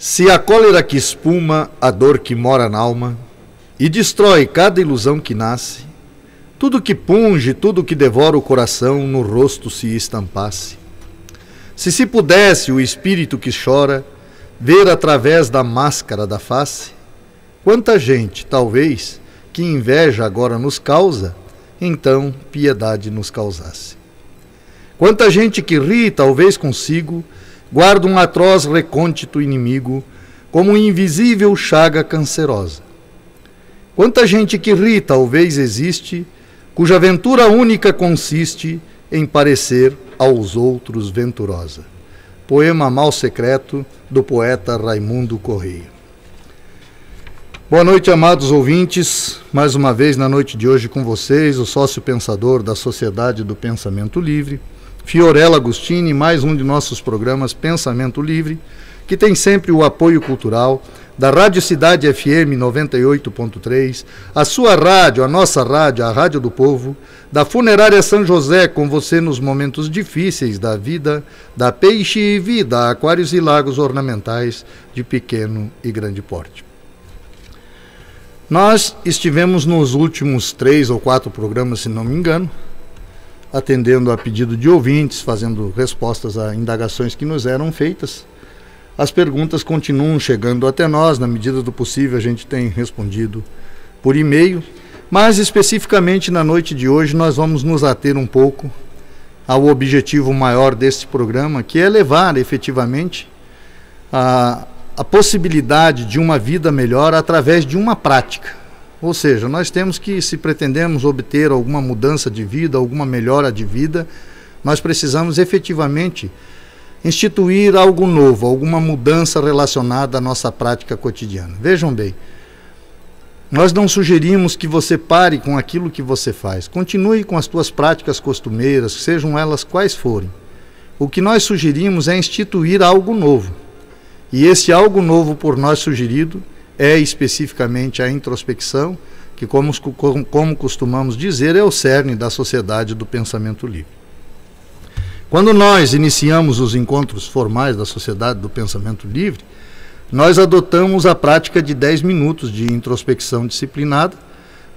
Se a cólera que espuma, a dor que mora na alma, e destrói cada ilusão que nasce, tudo que punge, tudo que devora o coração, no rosto se estampasse. Se pudesse o espírito que chora ver através da máscara da face, quanta gente, talvez, que inveja agora nos causa, então piedade nos causasse. Quanta gente que ri, talvez consigo, guarda um atroz recôndito inimigo, como invisível chaga cancerosa. Quanta gente que ri, talvez existe, cuja ventura única consiste em parecer aos outros venturosa. Poema Mal Secreto, do poeta Raimundo Correia. Boa noite, amados ouvintes. Mais uma vez, na noite de hoje, com vocês, o sócio pensador da Sociedade do Pensamento Livre, Fiorella Agostini, mais um de nossos programas Pensamento Livre, que tem sempre o apoio cultural da Rádio Cidade FM 98.3, a sua rádio, a nossa rádio, a Rádio do Povo, da Funerária São José, com você nos momentos difíceis da vida, da Peixe e Vida, aquários e lagos ornamentais de pequeno e grande porte. Nós estivemos nos últimos 3 ou 4 programas, se não me engano, atendendo a pedido de ouvintes, fazendo respostas a indagações que nos eram feitas. As perguntas continuam chegando até nós, na medida do possível a gente tem respondido por e-mail, mas especificamente na noite de hoje nós vamos nos ater um pouco ao objetivo maior deste programa, que é levar efetivamente a possibilidade de uma vida melhor através de uma prática. Ou seja, nós temos que, se pretendemos obter alguma mudança de vida, alguma melhora de vida, nós precisamos efetivamente instituir algo novo, alguma mudança relacionada à nossa prática cotidiana. Vejam bem, nós não sugerimos que você pare com aquilo que você faz. Continue com as suas práticas costumeiras, sejam elas quais forem. O que nós sugerimos é instituir algo novo. E esse algo novo por nós sugerido é especificamente a introspecção, que como costumamos dizer, é o cerne da Sociedade do Pensamento Livre. Quando nós iniciamos os encontros formais da Sociedade do Pensamento Livre, nós adotamos a prática de 10 minutos de introspecção disciplinada,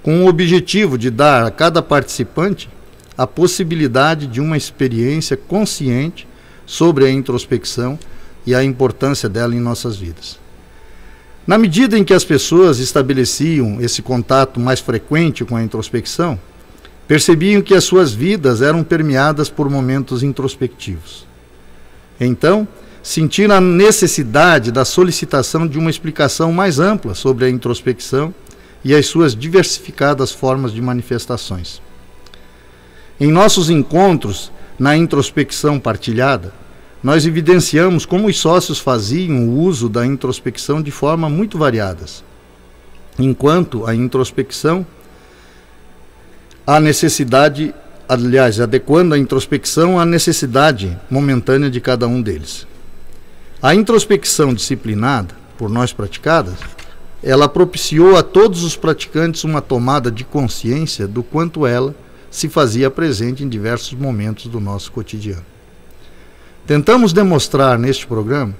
com o objetivo de dar a cada participante a possibilidade de uma experiência consciente sobre a introspecção e a importância dela em nossas vidas. Na medida em que as pessoas estabeleciam esse contato mais frequente com a introspecção, percebiam que as suas vidas eram permeadas por momentos introspectivos. Então, sentiram a necessidade da solicitação de uma explicação mais ampla sobre a introspecção e as suas diversificadas formas de manifestações. Em nossos encontros na introspecção partilhada, nós evidenciamos como os sócios faziam o uso da introspecção de forma muito variadas, enquanto a introspecção adequando a introspecção à necessidade momentânea de cada um deles. A introspecção disciplinada, por nós praticada, ela propiciou a todos os praticantes uma tomada de consciência do quanto ela se fazia presente em diversos momentos do nosso cotidiano. Tentamos demonstrar neste programa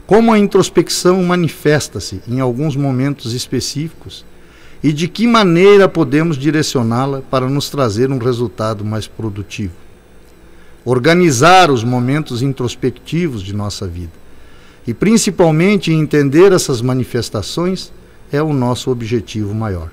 como a introspecção manifesta-se em alguns momentos específicos e de que maneira podemos direcioná-la para nos trazer um resultado mais produtivo. Organizar os momentos introspectivos de nossa vida e principalmente entender essas manifestações é o nosso objetivo maior.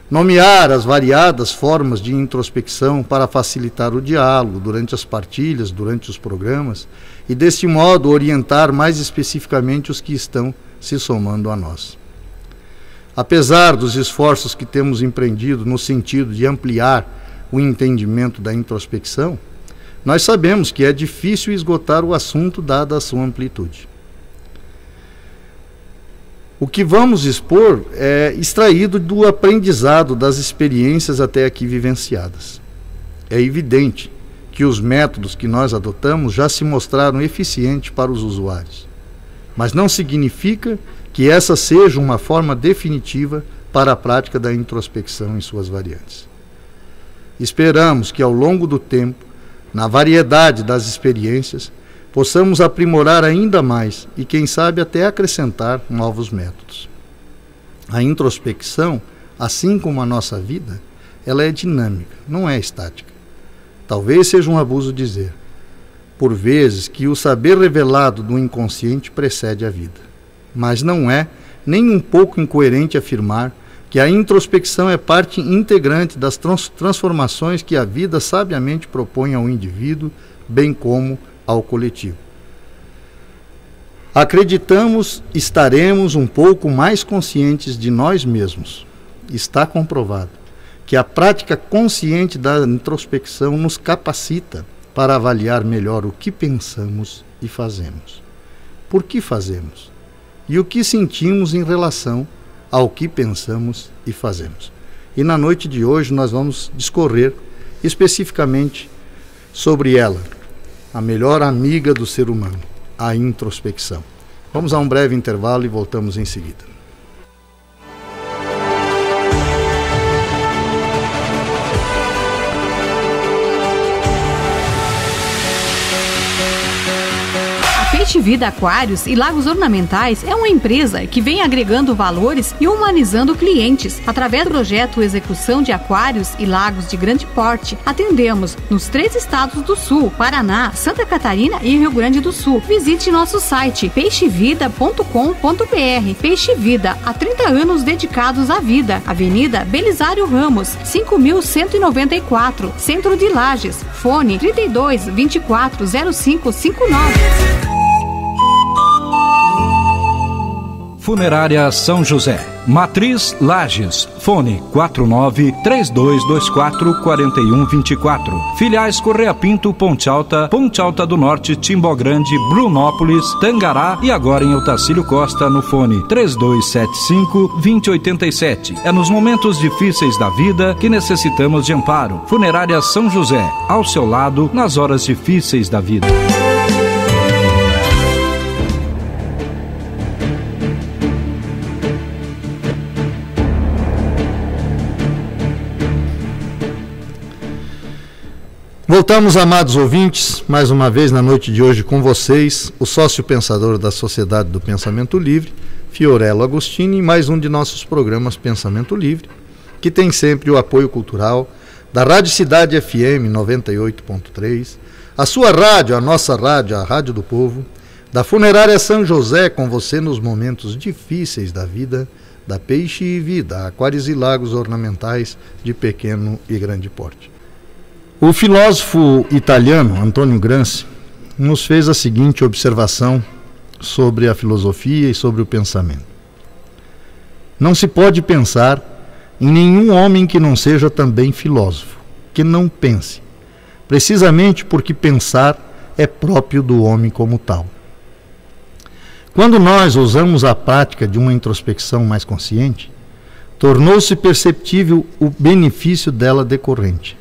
Nomear as variadas formas de introspecção para facilitar o diálogo durante as partilhas, durante os programas e deste modo orientar mais especificamente os que estão se somando a nós. Apesar dos esforços que temos empreendido no sentido de ampliar o entendimento da introspecção, nós sabemos que é difícil esgotar o assunto dada a sua amplitude. O que vamos expor é extraído do aprendizado das experiências até aqui vivenciadas. É evidente que os métodos que nós adotamos já se mostraram eficientes para os usuários, mas não significa que essa seja uma forma definitiva para a prática da introspecção em suas variantes. Esperamos que ao longo do tempo, na variedade das experiências, possamos aprimorar ainda mais e, quem sabe, até acrescentar novos métodos. A introspecção, assim como a nossa vida, ela é dinâmica, não é estática. Talvez seja um abuso dizer, por vezes, que o saber revelado do inconsciente precede a vida. Mas não é nem um pouco incoerente afirmar que a introspecção é parte integrante das transformações que a vida sabiamente propõe ao indivíduo, bem como ao coletivo. Acreditamos estaremos um pouco mais conscientes de nós mesmos. Está comprovado que a prática consciente da introspecção nos capacita para avaliar melhor o que pensamos e fazemos. Por que fazemos? E o que sentimos em relação ao que pensamos e fazemos. E na noite de hoje nós vamos discorrer especificamente sobre ela, a melhor amiga do ser humano, a introspecção. Vamos a um breve intervalo e voltamos em seguida. Peixe Vida Aquários e Lagos Ornamentais é uma empresa que vem agregando valores e humanizando clientes. Através do projeto Execução de Aquários e Lagos de Grande Porte, atendemos nos 3 estados do Sul, Paraná, Santa Catarina e Rio Grande do Sul. Visite nosso site peixevida.com.br. Peixe Vida, há 30 anos dedicados à vida. Avenida Belisário Ramos, 5.194, Centro de Lages. Fone 32 24 0559. Funerária São José, Matriz Lages, fone 49-3224-4124. Filiais Correia Pinto, Ponte Alta do Norte, Timbó Grande, Brunópolis, Tangará e agora em Otacílio Costa no fone 3275-2087. É nos momentos difíceis da vida que necessitamos de amparo. Funerária São José, ao seu lado nas horas difíceis da vida. Voltamos, amados ouvintes, mais uma vez na noite de hoje com vocês, o sócio pensador da Sociedade do Pensamento Livre, Fiorello Agostini, e mais um de nossos programas Pensamento Livre, que tem sempre o apoio cultural da Rádio Cidade FM 98.3, a sua rádio, a nossa rádio, a Rádio do Povo, da Funerária São José, com você nos momentos difíceis da vida, da Peixe Vida, Aquários e Lagos Ornamentais de pequeno e grande porte. O filósofo italiano Antonio Gramsci nos fez a seguinte observação sobre a filosofia e sobre o pensamento. Não se pode pensar em nenhum homem que não seja também filósofo, que não pense, precisamente porque pensar é próprio do homem como tal. Quando nós usamos a prática de uma introspecção mais consciente, tornou-se perceptível o benefício dela decorrente.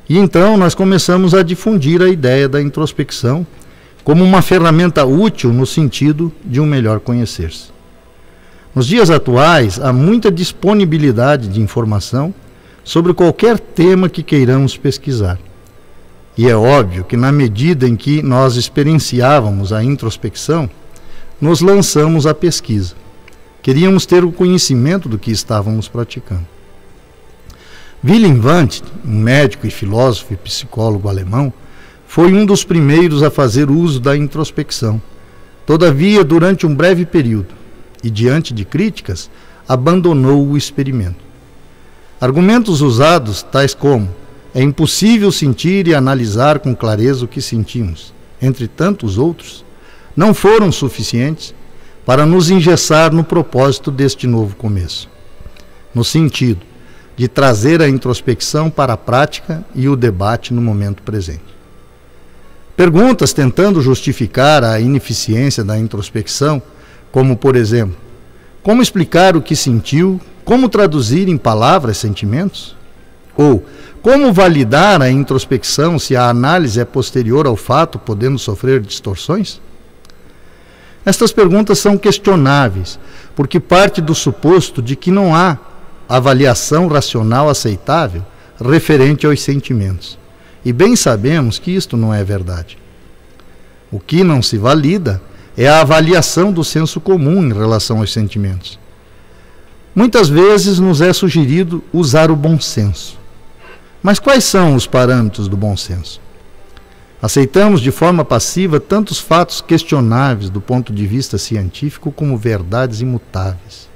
E então nós começamos a difundir a ideia da introspecção como uma ferramenta útil no sentido de um melhor conhecer-se. Nos dias atuais, há muita disponibilidade de informação sobre qualquer tema que queiramos pesquisar. E é óbvio que na medida em que nós experienciávamos a introspecção, nos lançamos à pesquisa. Queríamos ter o conhecimento do que estávamos praticando. Wilhelm Wundt, um médico e filósofo e psicólogo alemão, foi um dos primeiros a fazer uso da introspecção. Todavia, durante um breve período, e diante de críticas, abandonou o experimento. Argumentos usados, tais como: é impossível sentir e analisar com clareza o que sentimos, entre tantos outros, não foram suficientes para nos engessar no propósito deste novo começo, no sentido de trazer a introspecção para a prática e o debate no momento presente. Perguntas tentando justificar a ineficiência da introspecção, como, por exemplo, como explicar o que sentiu, como traduzir em palavras sentimentos? Ou como validar a introspecção se a análise é posterior ao fato, podendo sofrer distorções? Estas perguntas são questionáveis, porque parte do suposto de que não há avaliação racional aceitável referente aos sentimentos. E bem sabemos que isto não é verdade. O que não se valida é a avaliação do senso comum em relação aos sentimentos. Muitas vezes nos é sugerido usar o bom senso. Mas quais são os parâmetros do bom senso? Aceitamos de forma passiva tantos fatos questionáveis do ponto de vista científico como verdades imutáveis.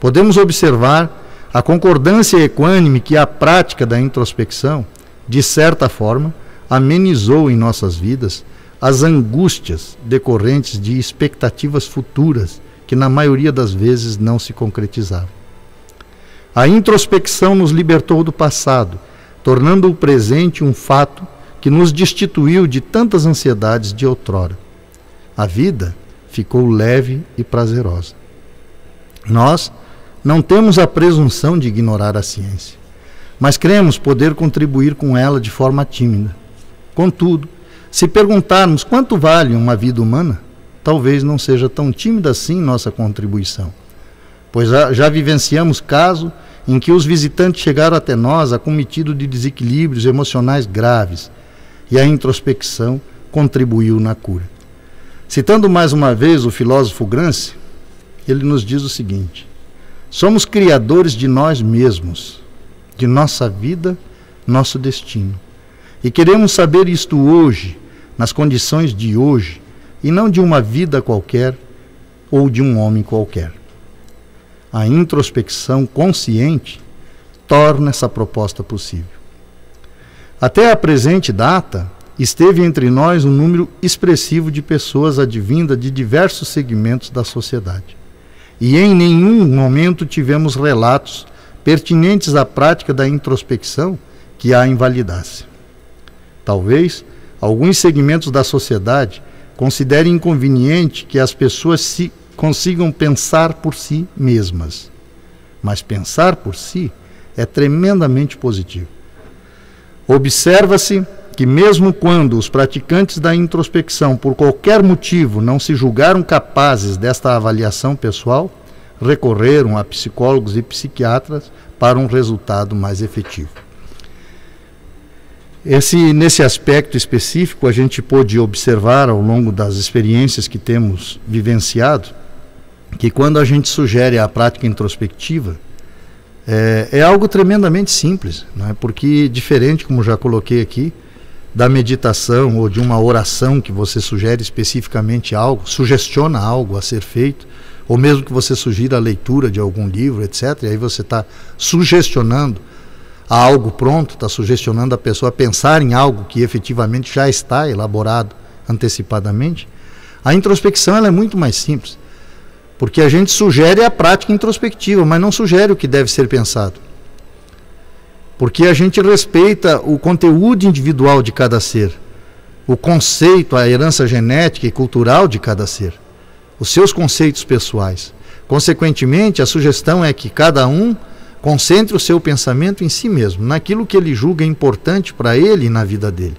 Podemos observar a concordância equânime que a prática da introspecção, de certa forma, amenizou em nossas vidas as angústias decorrentes de expectativas futuras que na maioria das vezes não se concretizavam. A introspecção nos libertou do passado, tornando o presente um fato que nos destituiu de tantas ansiedades de outrora. A vida ficou leve e prazerosa. Nós não temos a presunção de ignorar a ciência, mas cremos poder contribuir com ela de forma tímida. Contudo, se perguntarmos quanto vale uma vida humana, talvez não seja tão tímida assim nossa contribuição, pois já vivenciamos casos em que os visitantes chegaram até nós acometidos de desequilíbrios emocionais graves, e a introspecção contribuiu na cura. Citando mais uma vez o filósofo Gramsci, ele nos diz o seguinte: somos criadores de nós mesmos, de nossa vida, nosso destino. E queremos saber isto hoje, nas condições de hoje, e não de uma vida qualquer ou de um homem qualquer. A introspecção consciente torna essa proposta possível. Até a presente data, esteve entre nós um número expressivo de pessoas advindas de diversos segmentos da sociedade. E em nenhum momento tivemos relatos pertinentes à prática da introspecção que a invalidasse. Talvez alguns segmentos da sociedade considerem inconveniente que as pessoas consigam pensar por si mesmas. Mas pensar por si é tremendamente positivo. Observa-se que mesmo quando os praticantes da introspecção, por qualquer motivo, não se julgaram capazes desta avaliação pessoal, recorreram a psicólogos e psiquiatras para um resultado mais efetivo. Nesse aspecto específico, a gente pôde observar ao longo das experiências que temos vivenciado, que quando a gente sugere a prática introspectiva, é algo tremendamente simples, não é? Porque diferente, como já coloquei aqui, da meditação ou de uma oração que você sugere especificamente algo, sugestiona algo a ser feito, ou mesmo que você sugira a leitura de algum livro, etc., e aí você está sugestionando a algo pronto, está sugestionando a pessoa a pensar em algo que efetivamente já está elaborado antecipadamente. A introspecção ela é muito mais simples, porque a gente sugere a prática introspectiva, mas não sugere o que deve ser pensado. Porque a gente respeita o conteúdo individual de cada ser, o conceito, a herança genética e cultural de cada ser, os seus conceitos pessoais. Consequentemente, a sugestão é que cada um concentre o seu pensamento em si mesmo, naquilo que ele julga importante para ele e na vida dele.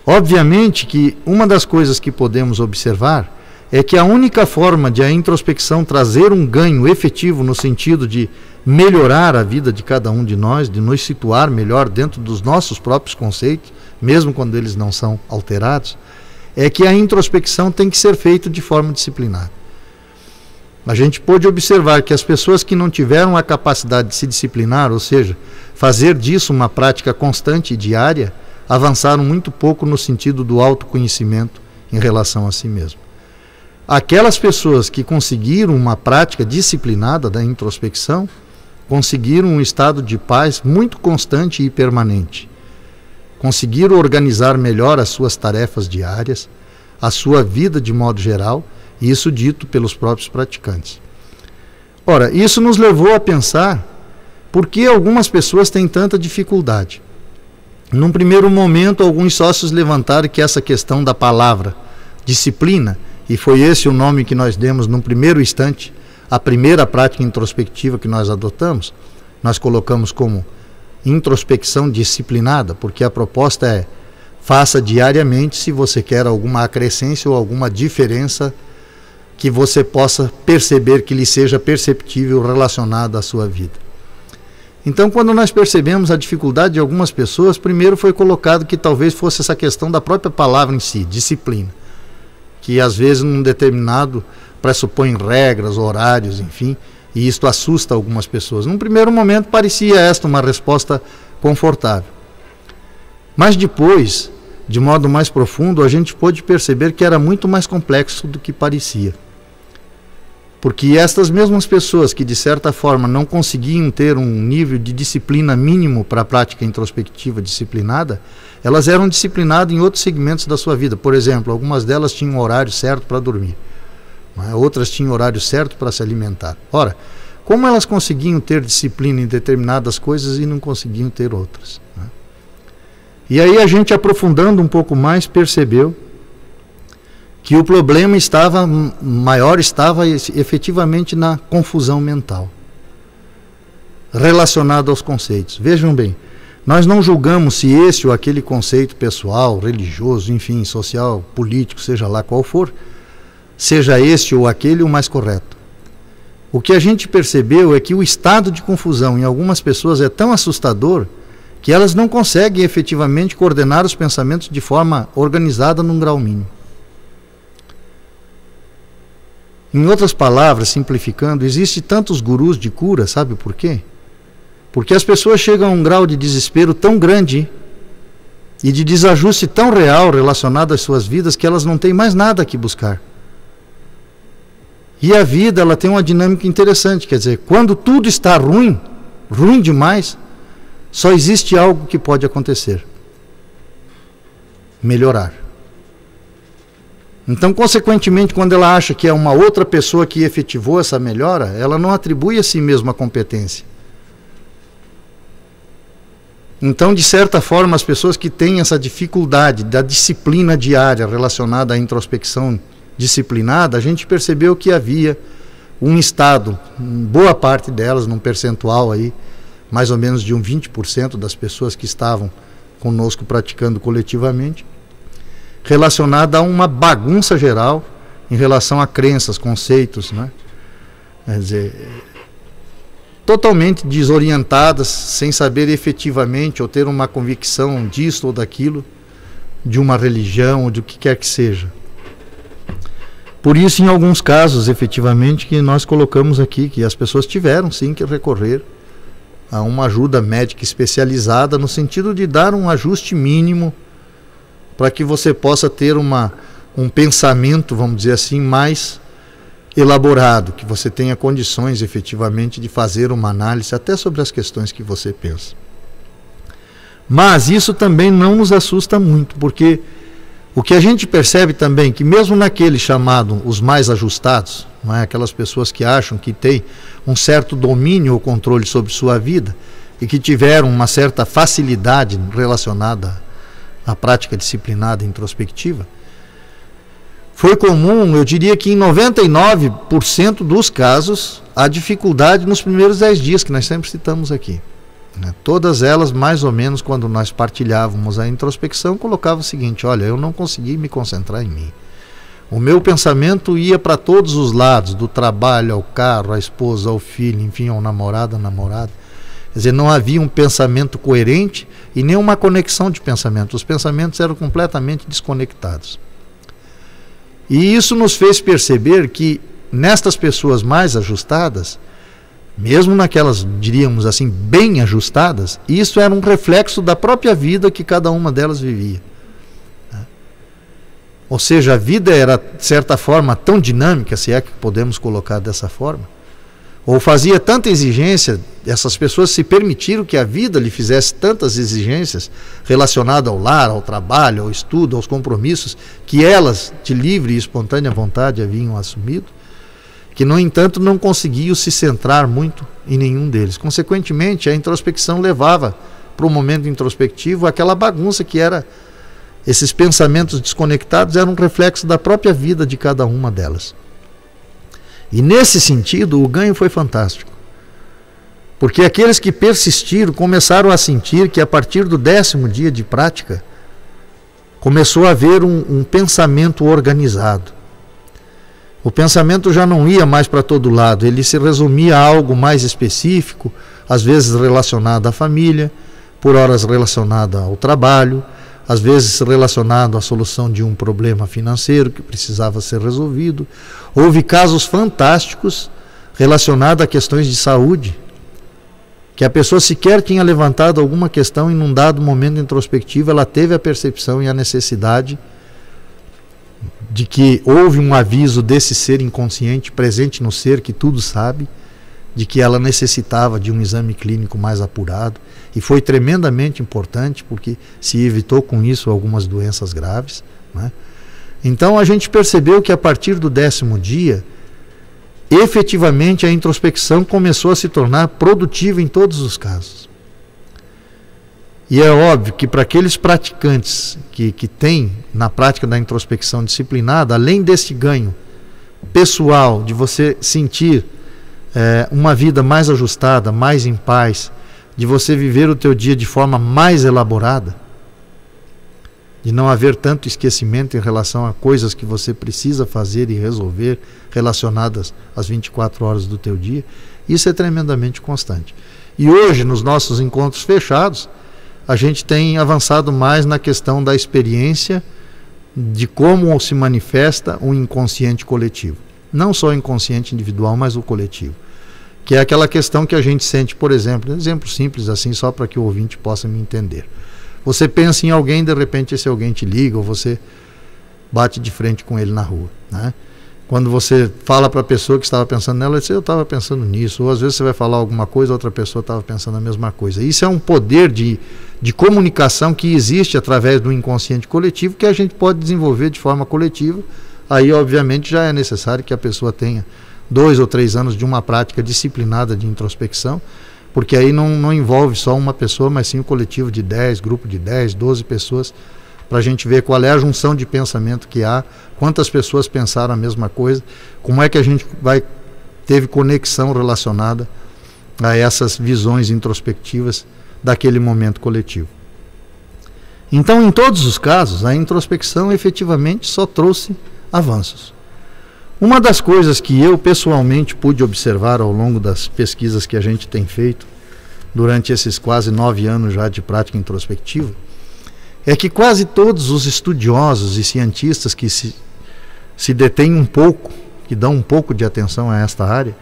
Obviamente que uma das coisas que podemos observar é que a única forma de a introspecção trazer um ganho efetivo no sentido de melhorar a vida de cada um de nós, de nos situar melhor dentro dos nossos próprios conceitos, mesmo quando eles não são alterados, é que a introspecção tem que ser feita de forma disciplinada. A gente pôde observar que as pessoas que não tiveram a capacidade de se disciplinar, ou seja, fazer disso uma prática constante e diária, avançaram muito pouco no sentido do autoconhecimento em relação a si mesmo. Aquelas pessoas que conseguiram uma prática disciplinada da introspecção, conseguiram um estado de paz muito constante e permanente. Conseguiram organizar melhor as suas tarefas diárias, a sua vida de modo geral, e isso dito pelos próprios praticantes. Ora, isso nos levou a pensar por que algumas pessoas têm tanta dificuldade. Num primeiro momento, alguns sócios levantaram que essa questão da palavra disciplina, e foi esse o nome que nós demos num primeiro instante, a primeira prática introspectiva que nós adotamos, nós colocamos como introspecção disciplinada, porque a proposta é: faça diariamente se você quer alguma acrescência ou alguma diferença que você possa perceber, que lhe seja perceptível relacionada à sua vida. Então, quando nós percebemos a dificuldade de algumas pessoas, primeiro foi colocado que talvez fosse essa questão da própria palavra em si, disciplina, que às vezes num determinado pressupõe regras, horários, enfim, e isto assusta algumas pessoas. Num primeiro momento parecia esta uma resposta confortável. Mas depois, de modo mais profundo, a gente pôde perceber que era muito mais complexo do que parecia. Porque estas mesmas pessoas que de certa forma não conseguiam ter um nível de disciplina mínimo para a prática introspectiva disciplinada, elas eram disciplinadas em outros segmentos da sua vida. Por exemplo, algumas delas tinham horário certo para dormir, outras tinham horário certo para se alimentar. Ora, como elas conseguiam ter disciplina em determinadas coisas e não conseguiam ter outras? E aí a gente, aprofundando um pouco mais, percebeu que o problema maior estava efetivamente na confusão mental relacionada aos conceitos. Vejam bem, nós não julgamos se esse ou aquele conceito pessoal, religioso, enfim, social, político, seja lá qual for, seja esse ou aquele o mais correto. O que a gente percebeu é que o estado de confusão em algumas pessoas é tão assustador que elas não conseguem efetivamente coordenar os pensamentos de forma organizada num grau mínimo. Em outras palavras, simplificando, existem tantos gurus de cura, sabe por quê? Porque as pessoas chegam a um grau de desespero tão grande e de desajuste tão real relacionado às suas vidas que elas não têm mais nada que buscar. E a vida, ela tem uma dinâmica interessante, quer dizer, quando tudo está ruim, ruim demais, só existe algo que pode acontecer: melhorar. Então, consequentemente, quando ela acha que é uma outra pessoa que efetivou essa melhora, ela não atribui a si mesma a competência. Então, de certa forma, as pessoas que têm essa dificuldade da disciplina diária relacionada à introspecção disciplinada, a gente percebeu que havia um estado, boa parte delas, num percentual aí, mais ou menos de 20% das pessoas que estavam conosco praticando coletivamente, relacionada a uma bagunça geral em relação a crenças, conceitos, né? Quer dizer, totalmente desorientadas, sem saber efetivamente ou ter uma convicção disto ou daquilo, de uma religião ou de o que quer que seja. Por isso, em alguns casos, efetivamente, que nós colocamos aqui, que as pessoas tiveram sim que recorrer a uma ajuda médica especializada, no sentido de dar um ajuste mínimo para que você possa ter um pensamento, vamos dizer assim, mais elaborado, que você tenha condições efetivamente de fazer uma análise até sobre as questões que você pensa. Mas isso também não nos assusta muito, porque o que a gente percebe também, que mesmo naqueles chamados os mais ajustados, não é? Aquelas pessoas que acham que têm um certo domínio ou controle sobre sua vida e que tiveram uma certa facilidade relacionada à prática disciplinada e introspectiva, foi comum, eu diria que em 99% dos casos, a dificuldade nos primeiros 10 dias, que nós sempre citamos aqui. Todas elas, mais ou menos, quando nós partilhávamos a introspecção, colocavam o seguinte: olha, eu não consegui me concentrar em mim. O meu pensamento ia para todos os lados, do trabalho ao carro, à esposa, ao filho, enfim, ao namorado, à namorada. Quer dizer, não havia um pensamento coerente e nem uma conexão de pensamento. Os pensamentos eram completamente desconectados. E isso nos fez perceber que nestas pessoas mais ajustadas, mesmo naquelas, diríamos assim, bem ajustadas, isso era um reflexo da própria vida que cada uma delas vivia. Ou seja, a vida era, de certa forma, tão dinâmica, se é que podemos colocar dessa forma, ou fazia tanta exigência, essas pessoas se permitiram que a vida lhe fizesse tantas exigências relacionadas ao lar, ao trabalho, ao estudo, aos compromissos, que elas, de livre e espontânea vontade, haviam assumido, que, no entanto, não conseguiam se centrar muito em nenhum deles. Consequentemente, a introspecção levava para o momento introspectivo aquela bagunça que era, esses pensamentos desconectados eram um reflexo da própria vida de cada uma delas. E nesse sentido, o ganho foi fantástico. Porque aqueles que persistiram começaram a sentir que a partir do 10º dia de prática, começou a haver um pensamento organizado. O pensamento já não ia mais para todo lado, ele se resumia a algo mais específico, às vezes relacionada à família, por horas relacionada ao trabalho, às vezes relacionado à solução de um problema financeiro que precisava ser resolvido. Houve casos fantásticos relacionados a questões de saúde, que a pessoa sequer tinha levantado alguma questão e num dado momento introspectivo ela teve a percepção e a necessidade de que houve um aviso desse ser inconsciente presente no ser que tudo sabe, de que ela necessitava de um exame clínico mais apurado, e foi tremendamente importante porque se evitou com isso algumas doenças graves, né? Então a gente percebeu que a partir do 10º dia, efetivamente a introspecção começou a se tornar produtiva em todos os casos. E é óbvio que para aqueles praticantes que têm na prática da introspecção disciplinada, além desse ganho pessoal, de você sentir uma vida mais ajustada, mais em paz, de você viver o teu dia de forma mais elaborada, de não haver tanto esquecimento em relação a coisas que você precisa fazer e resolver relacionadas às 24 horas do teu dia, isso é tremendamente constante. E hoje, nos nossos encontros fechados, a gente tem avançado mais na questão da experiência de como se manifesta o inconsciente coletivo. Não só o inconsciente individual, mas o coletivo. Que é aquela questão que a gente sente, por exemplo, um exemplo simples assim, só para que o ouvinte possa me entender. Você pensa em alguém, de repente esse alguém te liga, ou você bate de frente com ele na rua, né? Quando você fala para a pessoa que estava pensando nela, eu estava pensando nisso. Ou às vezes você vai falar alguma coisa, outra pessoa estava pensando a mesma coisa. Isso é um poder de comunicação que existe através do inconsciente coletivo, que a gente pode desenvolver de forma coletiva. Aí, obviamente, já é necessário que a pessoa tenha 2 ou 3 anos de uma prática disciplinada de introspecção, porque aí não envolve só uma pessoa, mas sim um coletivo de 10, grupo de 10, 12 pessoas, para a gente ver qual é a junção de pensamento que há, quantas pessoas pensaram a mesma coisa, como é que a gente teve conexão relacionada a essas visões introspectivas daquele momento coletivo. Então, em todos os casos, a introspecção efetivamente só trouxe avanços. Uma das coisas que eu pessoalmente pude observar ao longo das pesquisas que a gente tem feito durante esses quase 9 anos já de prática introspectiva, é que quase todos os estudiosos e cientistas que se detêm um pouco, que dão um pouco de atenção a esta área,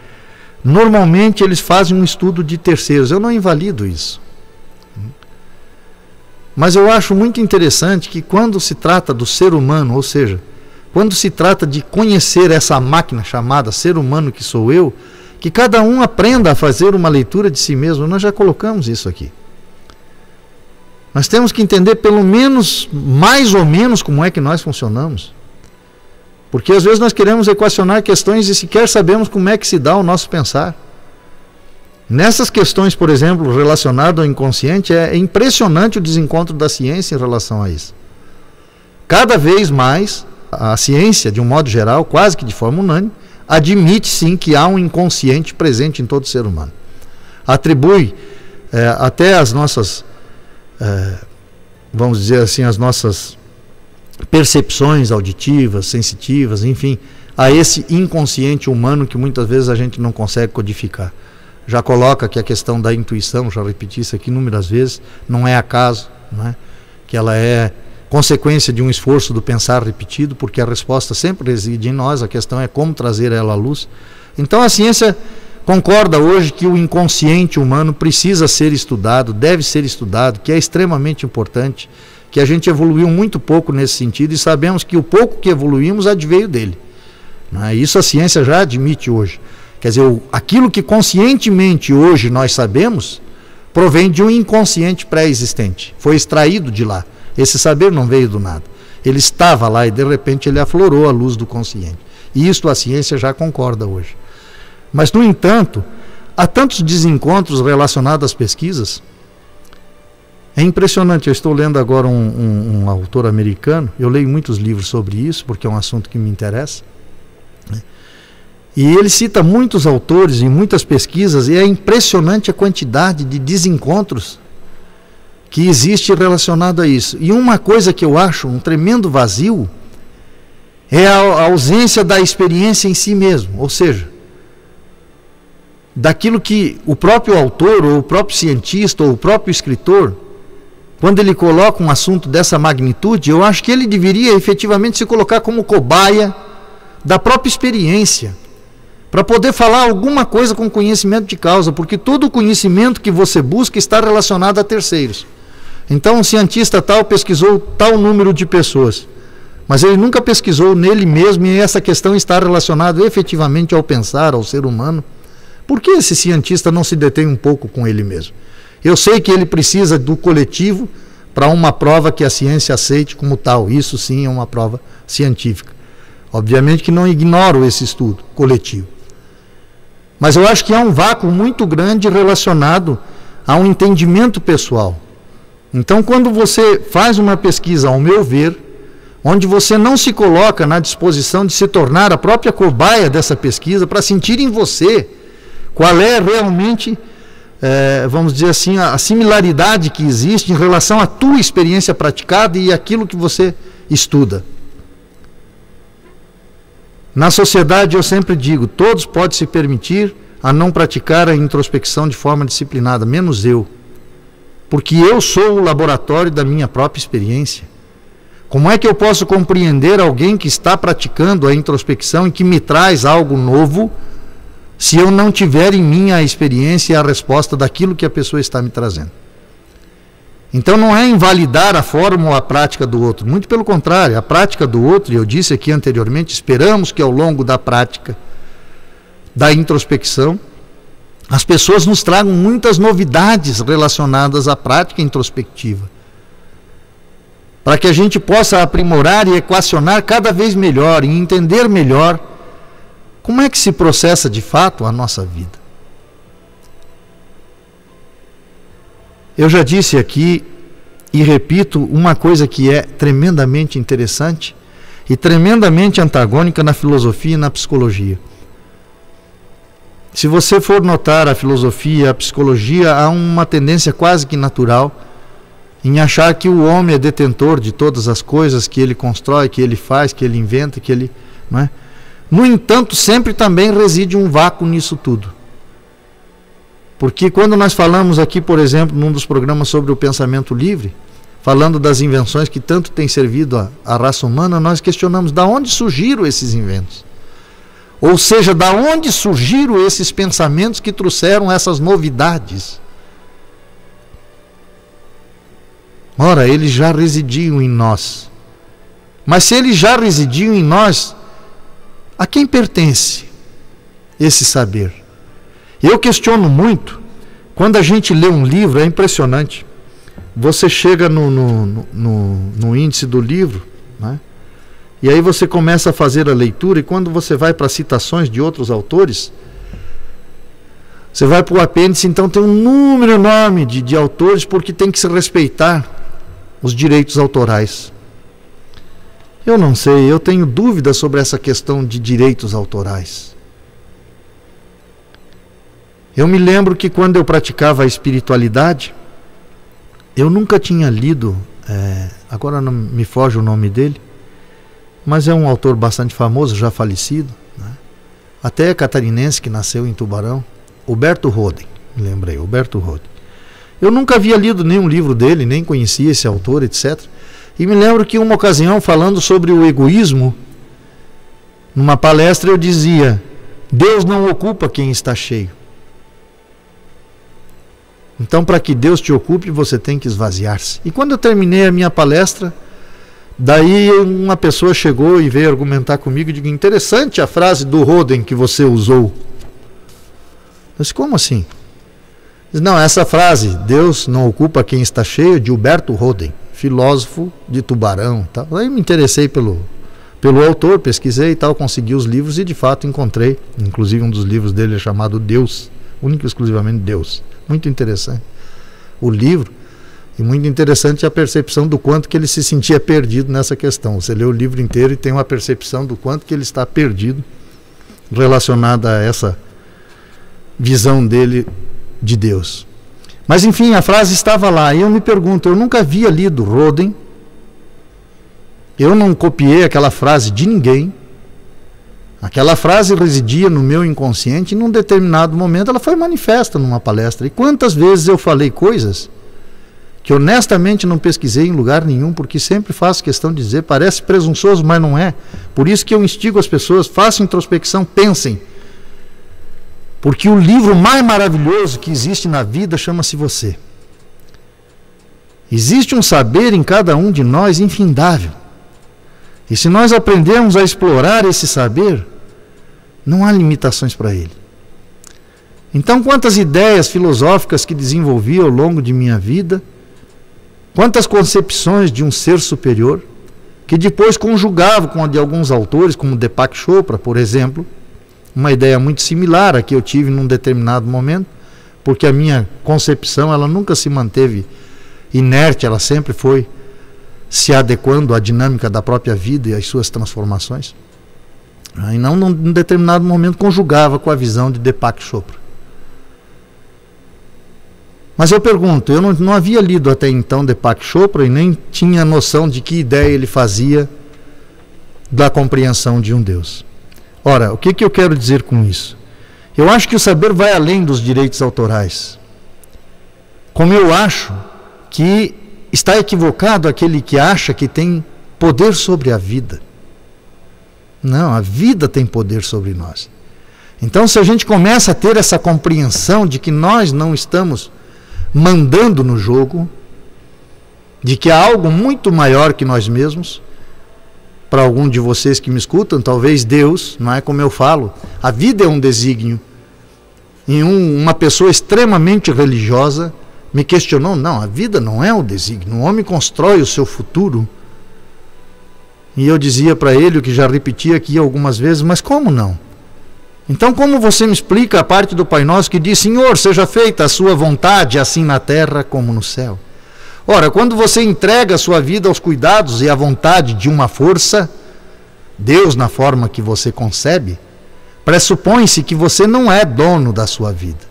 normalmente eles fazem um estudo de terceiros. Eu não invalido isso. Mas eu acho muito interessante que quando se trata do ser humano, ou seja, quando se trata de conhecer essa máquina chamada ser humano que sou eu, que cada um aprenda a fazer uma leitura de si mesmo. Nós já colocamos isso aqui. Nós temos que entender pelo menos, mais ou menos, como é que nós funcionamos. Porque às vezes nós queremos equacionar questões e sequer sabemos como é que se dá o nosso pensar. Nessas questões, por exemplo, relacionadas ao inconsciente, é impressionante o desencontro da ciência em relação a isso. Cada vez mais, a ciência, de um modo geral, quase que de forma unânime, admite sim que há um inconsciente presente em todo ser humano. Atribui até as nossas, vamos dizer assim, as nossas percepções auditivas, sensitivas, enfim, a esse inconsciente humano que muitas vezes a gente não consegue codificar. Já coloca que a questão da intuição, já repeti isso aqui inúmeras vezes, não é acaso, não é? Que ela é consequência de um esforço do pensar repetido, porque a resposta sempre reside em nós, a questão é como trazer ela à luz. Então a ciência concorda hoje que o inconsciente humano precisa ser estudado, deve ser estudado, que é extremamente importante, que a gente evoluiu muito pouco nesse sentido e sabemos que o pouco que evoluímos adveio dele. Isso a ciência já admite hoje. Quer dizer, aquilo que conscientemente hoje nós sabemos provém de um inconsciente pré-existente, foi extraído de lá. Esse saber não veio do nada. Ele estava lá e de repente ele aflorou a luz do consciente. E isto a ciência já concorda hoje. Mas, no entanto, há tantos desencontros relacionados às pesquisas. É impressionante, eu estou lendo agora um autor americano, eu leio muitos livros sobre isso, porque é um assunto que me interessa, né? E ele cita muitos autores e muitas pesquisas, e é impressionante a quantidade de desencontros que existe relacionado a isso. E uma coisa que eu acho um tremendo vazio é a ausência da experiência em si mesmo. Ou seja, daquilo que o próprio autor, ou o próprio cientista, ou o próprio escritor, quando ele coloca um assunto dessa magnitude, eu acho que ele deveria efetivamente se colocar como cobaia da própria experiência, para poder falar alguma coisa com conhecimento de causa, porque todo o conhecimento que você busca está relacionado a terceiros. Então um cientista tal pesquisou tal número de pessoas, mas ele nunca pesquisou nele mesmo, e essa questão está relacionada efetivamente ao pensar, ao ser humano. Por que esse cientista não se detém um pouco com ele mesmo? Eu sei que ele precisa do coletivo para uma prova que a ciência aceite como tal. Isso sim é uma prova científica. Obviamente que não ignoro esse estudo coletivo. Mas eu acho que há um vácuo muito grande relacionado a um entendimento pessoal. Então, quando você faz uma pesquisa, ao meu ver, onde você não se coloca na disposição de se tornar a própria cobaia dessa pesquisa, para sentir em você qual é realmente, vamos dizer assim, a similaridade que existe em relação à tua experiência praticada e aquilo que você estuda. Na sociedade eu sempre digo, todos podem se permitir a não praticar a introspecção de forma disciplinada, menos eu. Porque eu sou o laboratório da minha própria experiência. Como é que eu posso compreender alguém que está praticando a introspecção e que me traz algo novo, se eu não tiver em mim a experiência e a resposta daquilo que a pessoa está me trazendo? Então não é invalidar a forma ou a prática do outro, muito pelo contrário, a prática do outro, e eu disse aqui anteriormente, esperamos que ao longo da prática da introspecção, as pessoas nos tragam muitas novidades relacionadas à prática introspectiva, para que a gente possa aprimorar e equacionar cada vez melhor e entender melhor como é que se processa de fato a nossa vida. Eu já disse aqui e repito uma coisa que é tremendamente interessante e tremendamente antagônica na filosofia e na psicologia. Se você for notar a filosofia e a psicologia, há uma tendência quase que natural em achar que o homem é detentor de todas as coisas que ele constrói, que ele faz, que ele inventa, que ele... não é? No entanto, sempre também reside um vácuo nisso tudo. Porque quando nós falamos aqui, por exemplo, num dos programas sobre o pensamento livre, falando das invenções que tanto têm servido à raça humana, nós questionamos de onde surgiram esses inventos. Ou seja, de onde surgiram esses pensamentos que trouxeram essas novidades? Ora, eles já residiam em nós. Mas se eles já residiam em nós, a quem pertence esse saber? Eu questiono muito, quando a gente lê um livro, é impressionante. Você chega no índice do livro, né? E aí você começa a fazer a leitura, e quando você vai para citações de outros autores, você vai para o apêndice, então tem um número enorme de autores, porque tem que se respeitar os direitos autorais. Eu não sei, eu tenho dúvidas sobre essa questão de direitos autorais. Eu me lembro que quando eu praticava a espiritualidade, eu nunca tinha lido, agora não me foge o nome dele, mas é um autor bastante famoso, já falecido, né? Até é catarinense, que nasceu em Tubarão, Huberto Roden, me lembrei, Huberto Roden. Eu nunca havia lido nenhum livro dele, nem conhecia esse autor, etc. E me lembro que uma ocasião, falando sobre o egoísmo, numa palestra eu dizia, Deus não ocupa quem está cheio. Então, para que Deus te ocupe, você tem que esvaziar-se. E quando eu terminei a minha palestra, daí uma pessoa chegou e veio argumentar comigo e disse, interessante a frase do Roden que você usou. Eu disse, como assim? Diz, não, essa frase, Deus não ocupa quem está cheio, de Huberto Roden, filósofo de Tubarão. Tal. Aí me interessei pelo autor, pesquisei e tal, consegui os livros e de fato encontrei, inclusive um dos livros dele é chamado Deus, único e exclusivamente Deus. Muito interessante o livro, e muito interessante a percepção do quanto que ele se sentia perdido nessa questão. Você lê o livro inteiro e tem uma percepção do quanto que ele está perdido relacionada a essa visão dele de Deus. Mas enfim, a frase estava lá, e eu me pergunto, eu nunca havia lido Roden, eu não copiei aquela frase de ninguém, Aquela frase residia no meu inconsciente e num determinado momento ela foi manifesta numa palestra. E quantas vezes eu falei coisas que honestamente não pesquisei em lugar nenhum, porque sempre faço questão de dizer, parece presunçoso, mas não é. Por isso que eu instigo as pessoas, façam introspecção, pensem. Porque o livro mais maravilhoso que existe na vida chama-se você. Existe um saber em cada um de nós infindável. E se nós aprendermos a explorar esse saber, não há limitações para ele. Então, quantas ideias filosóficas que desenvolvi ao longo de minha vida, quantas concepções de um ser superior, que depois conjugava com a de alguns autores, como Deepak Chopra, por exemplo, uma ideia muito similar à que eu tive num determinado momento, porque a minha concepção ela nunca se manteve inerte, ela sempre foi se adequando à dinâmica da própria vida e às suas transformações. E não, num determinado momento, conjugava com a visão de Deepak Chopra. Mas eu pergunto, eu não havia lido até então Deepak Chopra e nem tinha noção de que ideia ele fazia da compreensão de um Deus. Ora, o que eu quero dizer com isso? Eu acho que o saber vai além dos direitos autorais. Como eu acho que está equivocado aquele que acha que tem poder sobre a vida. Não, a vida tem poder sobre nós. Então, se a gente começa a ter essa compreensão de que nós não estamos mandando no jogo, de que há algo muito maior que nós mesmos, para algum de vocês que me escutam, talvez Deus, não é como eu falo, a vida é um desígnio. E uma pessoa extremamente religiosa me questionou, não, a vida não é um desígnio, o homem constrói o seu futuro. E eu dizia para ele, o que já repeti aqui algumas vezes, mas como não? Então como você me explica a parte do Pai Nosso que diz, Senhor, seja feita a sua vontade, assim na terra como no céu? Ora, quando você entrega a sua vida aos cuidados e à vontade de uma força, Deus na forma que você concebe, pressupõe-se que você não é dono da sua vida.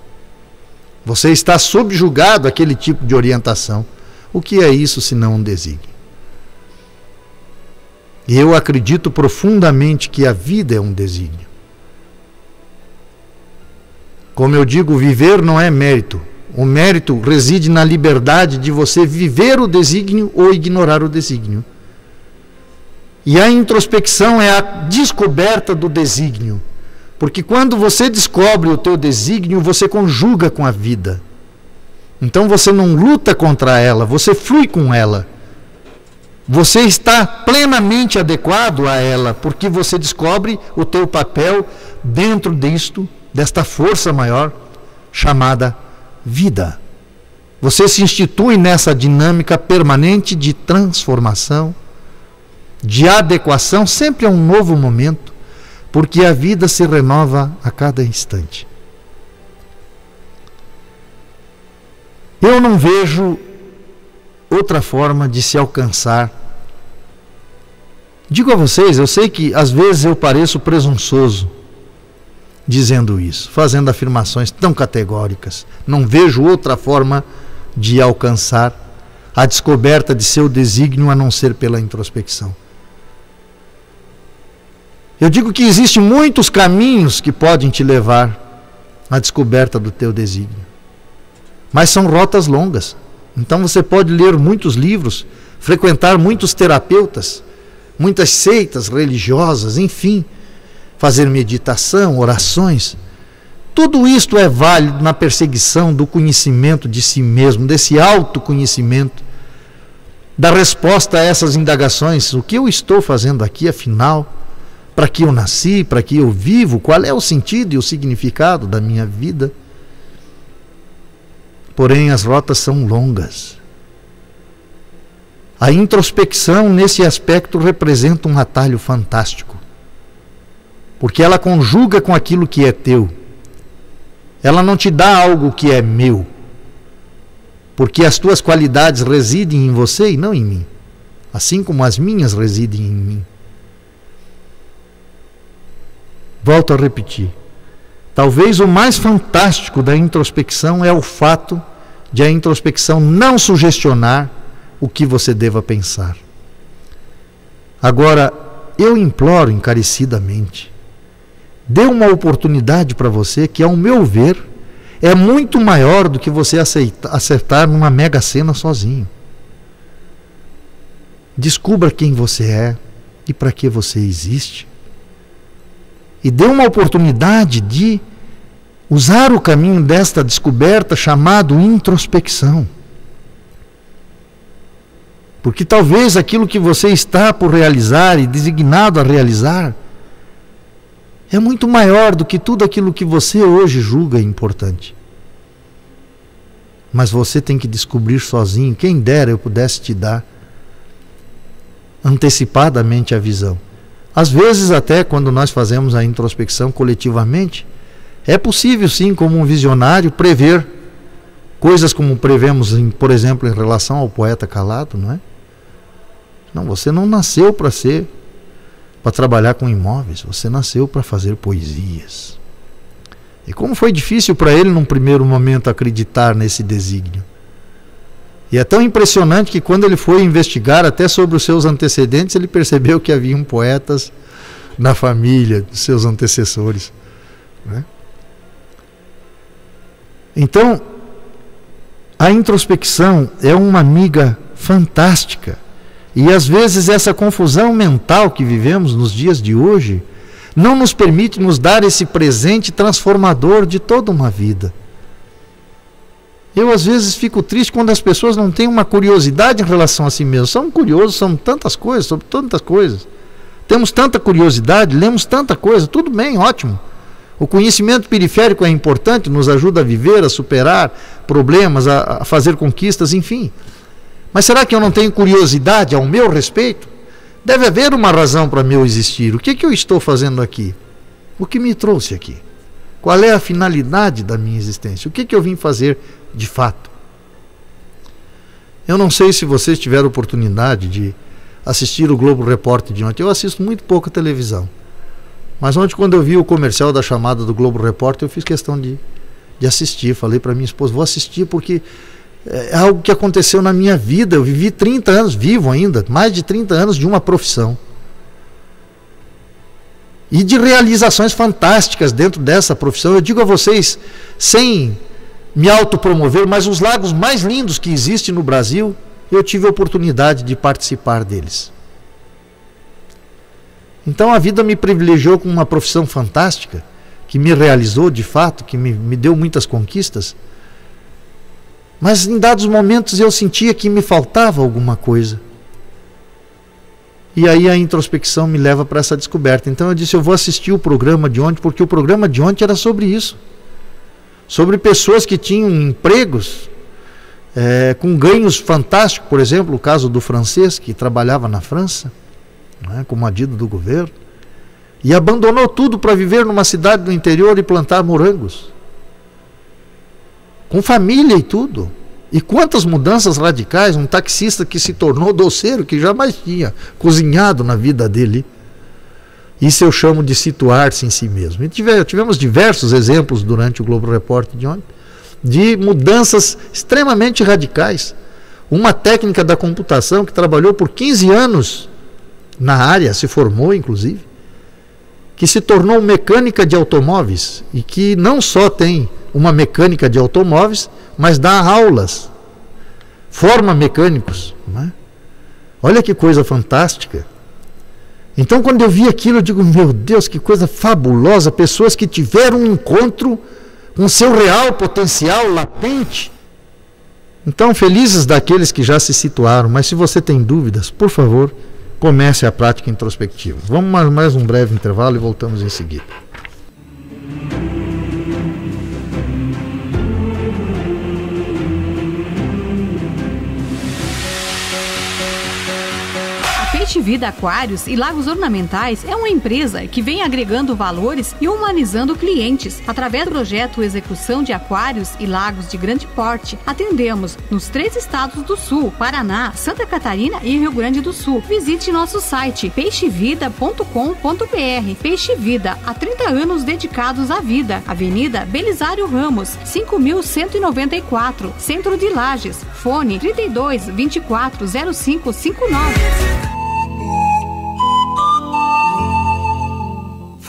Você está subjugado àquele tipo de orientação. O que é isso senão um desígnio? E eu acredito profundamente que a vida é um desígnio. Como eu digo, viver não é mérito. O mérito reside na liberdade de você viver o desígnio ou ignorar o desígnio. E a introspecção é a descoberta do desígnio. Porque quando você descobre o teu desígnio, você conjuga com a vida. Então você não luta contra ela, você flui com ela. Você está plenamente adequado a ela, porque você descobre o teu papel dentro desta força maior chamada vida. Você se institui nessa dinâmica permanente de transformação, de adequação, sempre a um novo momento, porque a vida se renova a cada instante. Eu não vejo outra forma de se alcançar. Digo a vocês, eu sei que às vezes eu pareço presunçoso dizendo isso, fazendo afirmações tão categóricas. Não vejo outra forma de alcançar a descoberta de seu desígnio a não ser pela introspecção. Eu digo que existem muitos caminhos que podem te levar à descoberta do teu desígnio. Mas são rotas longas. Então você pode ler muitos livros, frequentar muitos terapeutas, muitas seitas religiosas, enfim, fazer meditação, orações. Tudo isto é válido na perseguição do conhecimento de si mesmo, desse autoconhecimento, da resposta a essas indagações. O que eu estou fazendo aqui, afinal? Para que eu nasci? Para que eu vivo? Qual é o sentido e o significado da minha vida? Porém, as rotas são longas. A introspecção, nesse aspecto, representa um atalho fantástico. Porque ela conjuga com aquilo que é teu. Ela não te dá algo que é meu. Porque as tuas qualidades residem em você e não em mim. Assim como as minhas residem em mim. Volto a repetir. Talvez o mais fantástico da introspecção é o fato de a introspecção não sugestionar o que você deva pensar. Agora, eu imploro encarecidamente Dê uma oportunidade para você que, ao meu ver, é muito maior do que você acertar numa mega sena sozinho. Descubra quem você é e para que você existe. E dê uma oportunidade de usar o caminho desta descoberta chamado introspecção. Porque talvez aquilo que você está por realizar e designado a realizar é muito maior do que tudo aquilo que você hoje julga importante. Mas você tem que descobrir sozinho. Quem dera eu pudesse te dar antecipadamente a visão. Às vezes, até quando nós fazemos a introspecção coletivamente, é possível sim, como um visionário, prever coisas como prevemos, por exemplo, em relação ao poeta calado, não é? Não, você não nasceu para trabalhar com imóveis, você nasceu para fazer poesias. E como foi difícil para ele num primeiro momento acreditar nesse desígnio. E é tão impressionante que quando ele foi investigar até sobre os seus antecedentes, ele percebeu que haviam poetas na família dos seus antecessores, né? Então, a introspecção é uma amiga fantástica. E às vezes essa confusão mental que vivemos nos dias de hoje não nos permite nos dar esse presente transformador de toda uma vida. Eu às vezes fico triste quando as pessoas não têm uma curiosidade em relação a si mesmas. São curiosos, são tantas coisas, sobre tantas coisas. Temos tanta curiosidade, lemos tanta coisa, tudo bem, ótimo. O conhecimento periférico é importante, nos ajuda a viver, a superar problemas, a fazer conquistas, enfim. Mas será que eu não tenho curiosidade ao meu respeito? Deve haver uma razão para meu existir. O que eu estou fazendo aqui? O que me trouxe aqui? Qual é a finalidade da minha existência? O que eu vim fazer de fato? Eu não sei se vocês tiveram oportunidade de assistir o Globo Repórter de ontem. Eu assisto muito pouco a televisão. Mas ontem, quando eu vi o comercial da chamada do Globo Repórter, eu fiz questão de assistir. Falei para minha esposa, vou assistir porque é algo que aconteceu na minha vida. Eu vivi 30 anos, vivo ainda, mais de 30 anos de uma profissão. E de realizações fantásticas dentro dessa profissão. Eu digo a vocês, sem me autopromover, mas os lagos mais lindos que existem no Brasil, eu tive a oportunidade de participar deles. Então a vida me privilegiou com uma profissão fantástica, que me realizou de fato, que me deu muitas conquistas. Mas em dados momentos eu sentia que me faltava alguma coisa. E aí a introspecção me leva para essa descoberta. Então eu disse, eu vou assistir o programa de ontem, porque o programa de ontem era sobre isso. Sobre pessoas que tinham empregos com ganhos fantásticos. Por exemplo, o caso do francês que trabalhava na França, né, como adido do governo, e abandonou tudo para viver numa cidade do interior e plantar morangos. Com família e tudo. E quantas mudanças radicais, um taxista que se tornou doceiro, que jamais tinha cozinhado na vida dele. Isso eu chamo de situar-se em si mesmo. E tivemos diversos exemplos durante o Globo Repórter de ontem, de mudanças extremamente radicais. Uma técnica da computação que trabalhou por 15 anos na área, se formou inclusive, que se tornou mecânica de automóveis e que não só tem uma mecânica de automóveis, mas dá aulas, forma mecânicos, né? Olha que coisa fantástica. Então quando eu vi aquilo, eu digo, meu Deus, que coisa fabulosa, pessoas que tiveram um encontro com seu real potencial latente. Então felizes daqueles que já se situaram, mas se você tem dúvidas, por favor, comece a prática introspectiva. Vamos mais um breve intervalo e voltamos em seguida. Peixe Vida Aquários e Lagos Ornamentais é uma empresa que vem agregando valores e humanizando clientes. Através do projeto Execução de Aquários e Lagos de Grande Porte, atendemos nos 3 estados do Sul, Paraná, Santa Catarina e Rio Grande do Sul. Visite nosso site peixevida.com.br. Peixe Vida, há 30 anos dedicados à vida. Avenida Belisário Ramos, 5194, Centro de Lages. Fone 32 24 0559.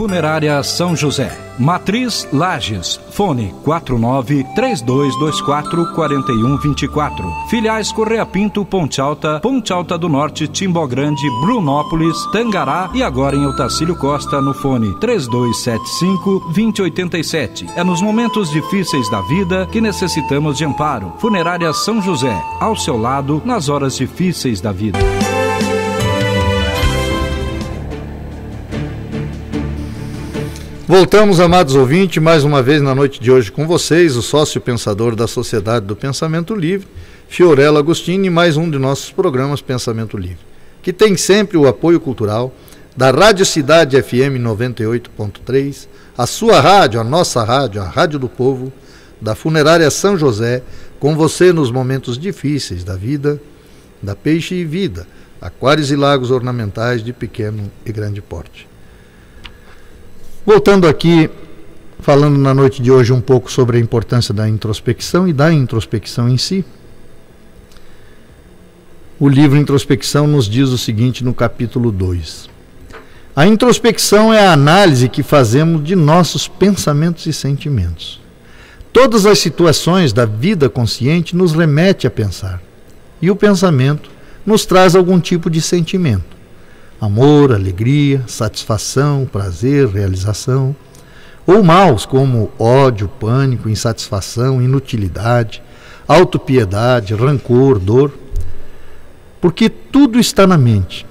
Funerária São José. Matriz Lages. Fone 49-3224-4124. Filiais Correia Pinto, Ponte Alta do Norte, Timbogrande, Brunópolis, Tangará e agora em Otacílio Costa no fone 3275-2087. É nos momentos difíceis da vida que necessitamos de amparo. Funerária São José, ao seu lado nas horas difíceis da vida. Voltamos, amados ouvintes, mais uma vez na noite de hoje com vocês, o sócio pensador da Sociedade do Pensamento Livre, Fiorello Agostini, e mais um de nossos programas Pensamento Livre, que tem sempre o apoio cultural da Rádio Cidade FM 98.3, a sua rádio, a nossa rádio, a Rádio do Povo, da Funerária São José, com você nos momentos difíceis da vida, da peixe e vida, aquários e lagos ornamentais de pequeno e grande porte. Voltando aqui, falando na noite de hoje um pouco sobre a importância da introspecção e da introspecção em si, o livro Introspecção nos diz o seguinte no capítulo 2. A introspecção é a análise que fazemos de nossos pensamentos e sentimentos. Todas as situações da vida consciente nos remete a pensar, e o pensamento nos traz algum tipo de sentimento. Amor, alegria, satisfação, prazer, realização, ou maus como ódio, pânico, insatisfação, inutilidade, autopiedade, rancor, dor, porque tudo está na mente.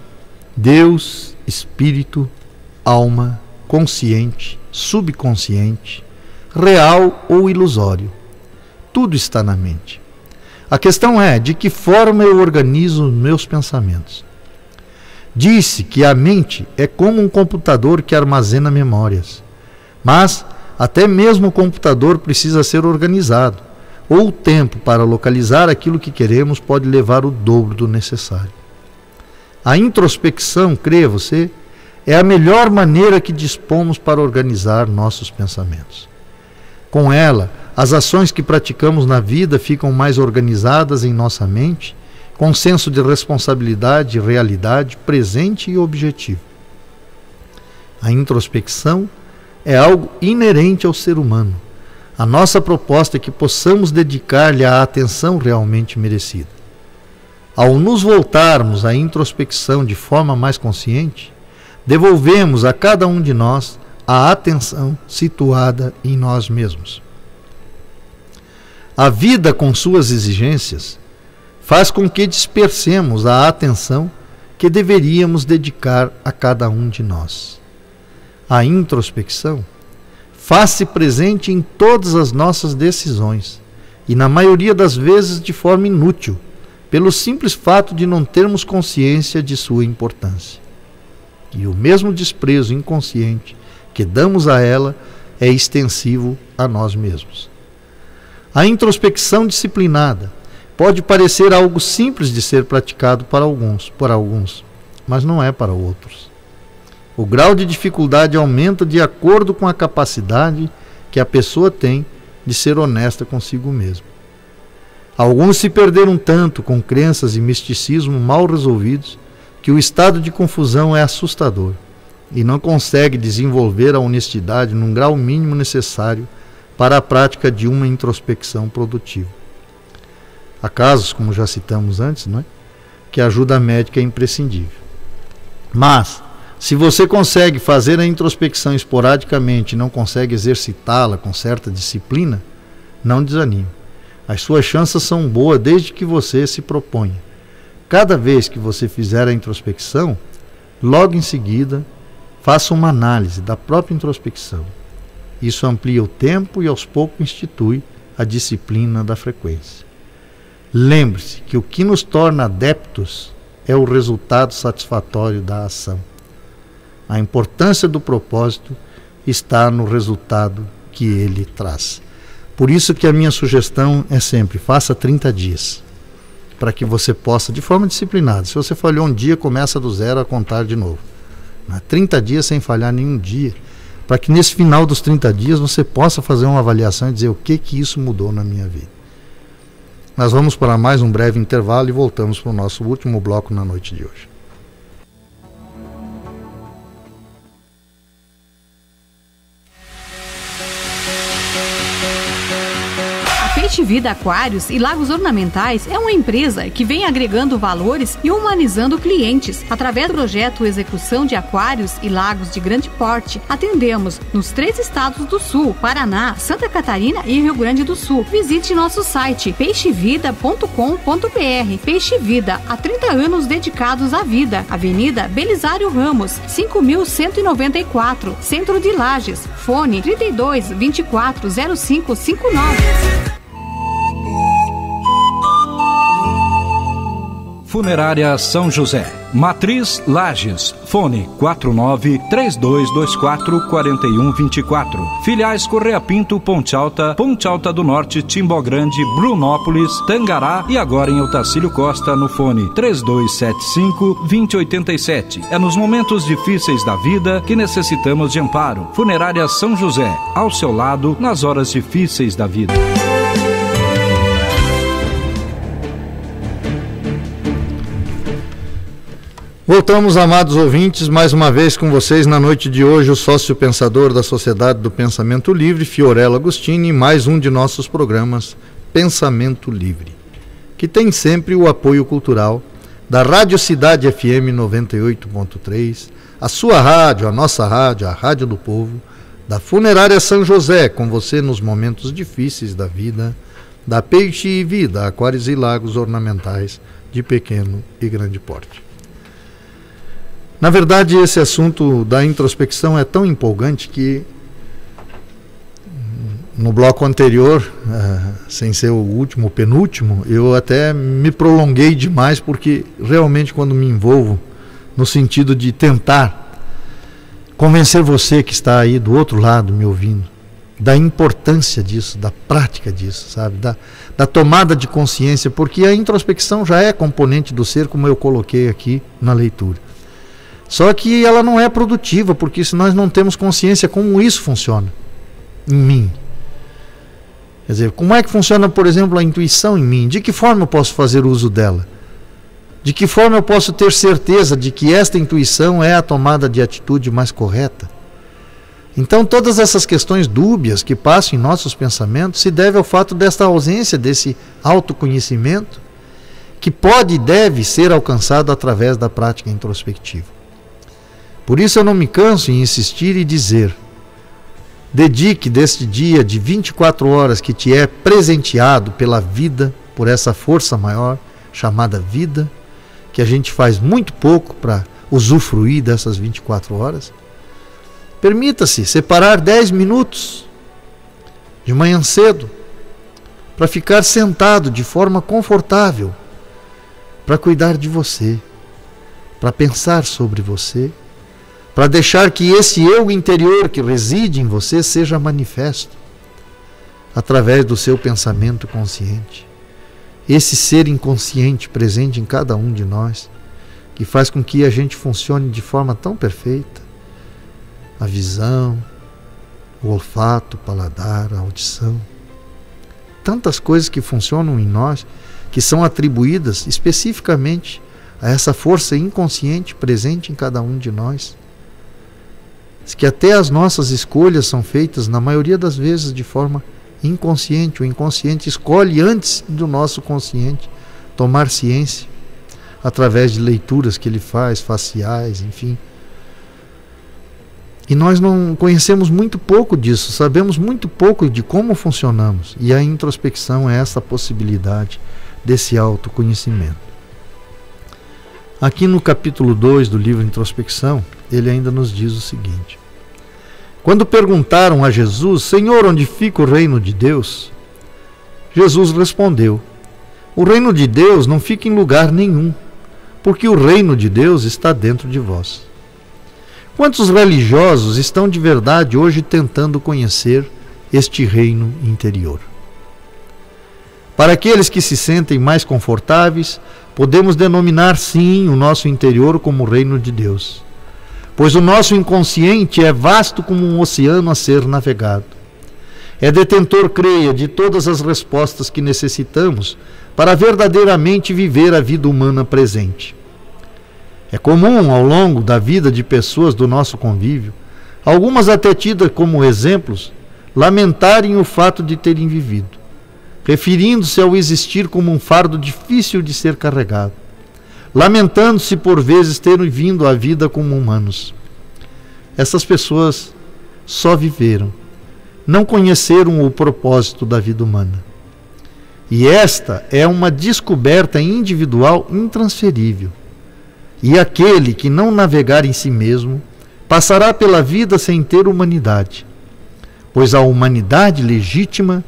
Deus, espírito, alma, consciente, subconsciente, real ou ilusório, tudo está na mente. A questão é de que forma eu organizo os meus pensamentos. Disse que a mente é como um computador que armazena memórias. Mas até mesmo o computador precisa ser organizado, ou o tempo para localizar aquilo que queremos pode levar o dobro do necessário. A introspecção, creia você, é a melhor maneira que dispomos para organizar nossos pensamentos. Com ela, as ações que praticamos na vida ficam mais organizadas em nossa mente, com senso de responsabilidade, realidade, presente e objetivo. A introspecção é algo inerente ao ser humano. A nossa proposta é que possamos dedicar-lhe a atenção realmente merecida. Ao nos voltarmos à introspecção de forma mais consciente, devolvemos a cada um de nós a atenção situada em nós mesmos. A vida, com suas exigências, faz com que dispersemos a atenção que deveríamos dedicar a cada um de nós. A introspecção faz-se presente em todas as nossas decisões e, na maioria das vezes, de forma inútil, pelo simples fato de não termos consciência de sua importância. E o mesmo desprezo inconsciente que damos a ela é extensivo a nós mesmos. A introspecção disciplinada pode parecer algo simples de ser praticado por alguns, mas não é para outros. O grau de dificuldade aumenta de acordo com a capacidade que a pessoa tem de ser honesta consigo mesma. Alguns se perderam tanto com crenças e misticismo mal resolvidos que o estado de confusão é assustador e não consegue desenvolver a honestidade num grau mínimo necessário para a prática de uma introspecção produtiva. Há casos, como já citamos antes, não é? Que a ajuda médica é imprescindível. Mas, se você consegue fazer a introspecção esporadicamente e não consegue exercitá-la com certa disciplina, não desanime. As suas chances são boas desde que você se proponha. Cada vez que você fizer a introspecção, logo em seguida, faça uma análise da própria introspecção. Isso amplia o tempo e aos poucos institui a disciplina da frequência. Lembre-se que o que nos torna adeptos é o resultado satisfatório da ação. A importância do propósito está no resultado que ele traz. Por isso que a minha sugestão é sempre, faça 30 dias, para que você possa, de forma disciplinada, se você falhou um dia, começa do zero a contar de novo. 30 dias sem falhar nenhum dia, para que nesse final dos 30 dias você possa fazer uma avaliação e dizer o que isso mudou na minha vida. Nós vamos para mais um breve intervalo e voltamos para o nosso último bloco na noite de hoje. Peixe Vida Aquários e Lagos Ornamentais é uma empresa que vem agregando valores e humanizando clientes. Através do projeto Execução de Aquários e Lagos de Grande Porte, atendemos nos 3 estados do Sul, Paraná, Santa Catarina e Rio Grande do Sul. Visite nosso site peixevida.com.br. Peixe Vida, há 30 anos dedicados à vida. Avenida Belisário Ramos, 5.194, Centro de Lages. Fone 32 24 0559. Funerária São José, Matriz Lages, fone 49-3224-4124. Filiais Correia Pinto, Ponte Alta do Norte, Timbó Grande, Brunópolis, Tangará e agora em Otacílio Costa no fone 3275-2087. É nos momentos difíceis da vida que necessitamos de amparo. Funerária São José, ao seu lado nas horas difíceis da vida. Voltamos, amados ouvintes, mais uma vez com vocês na noite de hoje, o sócio pensador da Sociedade do Pensamento Livre, Fiorello Agostini, mais um de nossos programas Pensamento Livre, que tem sempre o apoio cultural da Rádio Cidade FM 98.3, a sua rádio, a nossa rádio, a Rádio do Povo, da Funerária São José, com você nos momentos difíceis da vida, da Peixe Vida, Aquários e Lagos Ornamentais de pequeno e grande porte. Na verdade, esse assunto da introspecção é tão empolgante que no bloco anterior, sem ser o último, o penúltimo, eu até me prolonguei demais, porque realmente quando me envolvo no sentido de tentar convencer você que está aí do outro lado me ouvindo, da importância disso, da prática disso, sabe? Da tomada de consciência, porque a introspecção já é componente do ser, como eu coloquei aqui na leitura. Só que ela não é produtiva, porque se nós não temos consciência como isso funciona em mim. Quer dizer, como é que funciona, por exemplo, a intuição em mim? De que forma eu posso fazer uso dela? De que forma eu posso ter certeza de que esta intuição é a tomada de atitude mais correta? Então, todas essas questões dúbias que passam em nossos pensamentos se devem ao fato desta ausência desse autoconhecimento, que pode e deve ser alcançado através da prática introspectiva. Por isso eu não me canso em insistir e dizer: dedique deste dia de 24 horas que te é presenteado pela vida, por essa força maior chamada vida, que a gente faz muito pouco para usufruir dessas 24 horas. Permita-se separar 10 minutos de manhã cedo para ficar sentado de forma confortável, para cuidar de você, para pensar sobre você, para deixar que esse eu interior que reside em você seja manifesto através do seu pensamento consciente. Esse ser inconsciente presente em cada um de nós, que faz com que a gente funcione de forma tão perfeita. A visão, o olfato, o paladar, a audição. Tantas coisas que funcionam em nós, que são atribuídas especificamente a essa força inconsciente presente em cada um de nós. Que até as nossas escolhas são feitas, na maioria das vezes, de forma inconsciente. O inconsciente escolhe antes do nosso consciente tomar ciência, através de leituras que ele faz, faciais, enfim. E nós não conhecemos muito pouco disso, sabemos muito pouco de como funcionamos. E a introspecção é essa possibilidade desse autoconhecimento. Aqui no capítulo 2 do livro Introspecção, ele ainda nos diz o seguinte: quando perguntaram a Jesus: Senhor, onde fica o reino de Deus? Jesus respondeu: o reino de Deus não fica em lugar nenhum, porque o reino de Deus está dentro de vós. Quantos religiosos estão de verdade hoje tentando conhecer este reino interior? Para aqueles que se sentem mais confortáveis, podemos denominar sim o nosso interior como o reino de Deus, pois o nosso inconsciente é vasto como um oceano a ser navegado. É detentor, creia, de todas as respostas que necessitamos para verdadeiramente viver a vida humana presente. É comum, ao longo da vida de pessoas do nosso convívio, algumas até tidas como exemplos, lamentarem o fato de terem vivido, referindo-se ao existir como um fardo difícil de ser carregado, lamentando-se por vezes terem vindo à vida como humanos. Essas pessoas só viveram, não conheceram o propósito da vida humana. E esta é uma descoberta individual intransferível. E aquele que não navegar em si mesmo passará pela vida sem ter humanidade, pois a humanidade legítima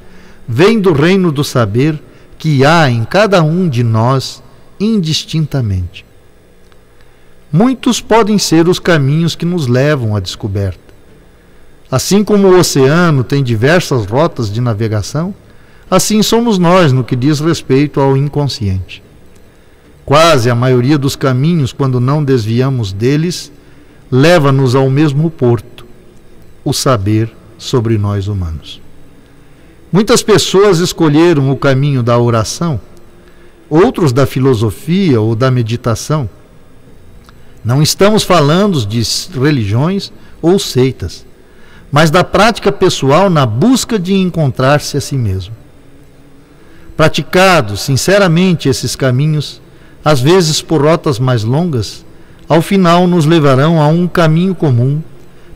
vem do reino do saber que há em cada um de nós indistintamente. Muitos podem ser os caminhos que nos levam à descoberta. Assim como o oceano tem diversas rotas de navegação, assim somos nós no que diz respeito ao inconsciente. Quase a maioria dos caminhos, quando não desviamos deles, leva-nos ao mesmo porto, o saber sobre nós humanos. Muitas pessoas escolheram o caminho da oração, outros da filosofia ou da meditação. Não estamos falando de religiões ou seitas, mas da prática pessoal na busca de encontrar-se a si mesmo. Praticados sinceramente esses caminhos, às vezes por rotas mais longas, ao final nos levarão a um caminho comum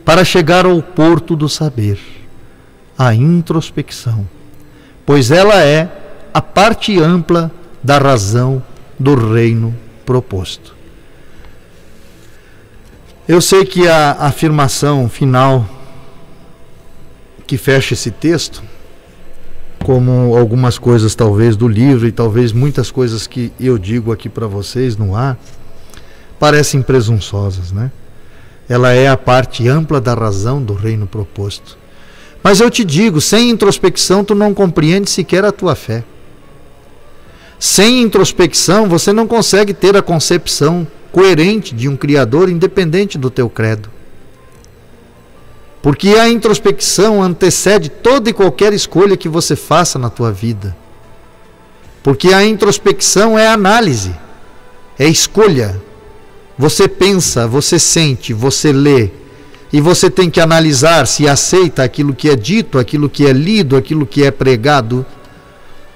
para chegar ao porto do saber, a introspecção, pois ela é a parte ampla da razão do reino proposto. Eu sei que a afirmação final que fecha esse texto, como algumas coisas talvez do livro e talvez muitas coisas que eu digo aqui para vocês no ar, parecem presunçosas, né? Ela é a parte ampla da razão do reino proposto. Mas eu te digo, sem introspecção tu não compreendes sequer a tua fé. Sem introspecção você não consegue ter a concepção coerente de um Criador independente do teu credo. Porque a introspecção antecede toda e qualquer escolha que você faça na tua vida. Porque a introspecção é análise, é escolha. Você pensa, você sente, você lê, e você tem que analisar se aceita aquilo que é dito, aquilo que é lido, aquilo que é pregado.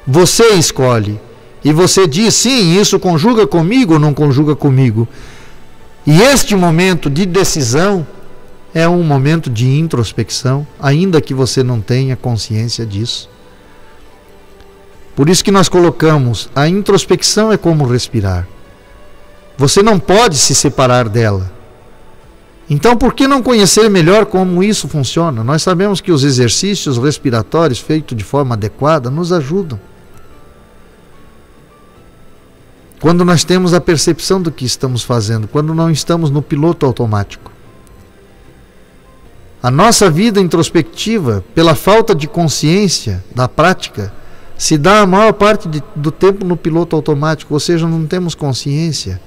Você escolhe, e você diz, sim, isso conjuga comigo ou não conjuga comigo. E este momento de decisão é um momento de introspecção, ainda que você não tenha consciência disso. Por isso que nós colocamos, a introspecção é como respirar. Você não pode se separar dela. Então, por que não conhecer melhor como isso funciona? Nós sabemos que os exercícios respiratórios feitos de forma adequada nos ajudam. Quando nós temos a percepção do que estamos fazendo, quando não estamos no piloto automático. A nossa vida introspectiva, pela falta de consciência da prática, se dá a maior parte do tempo no piloto automático, ou seja, não temos consciência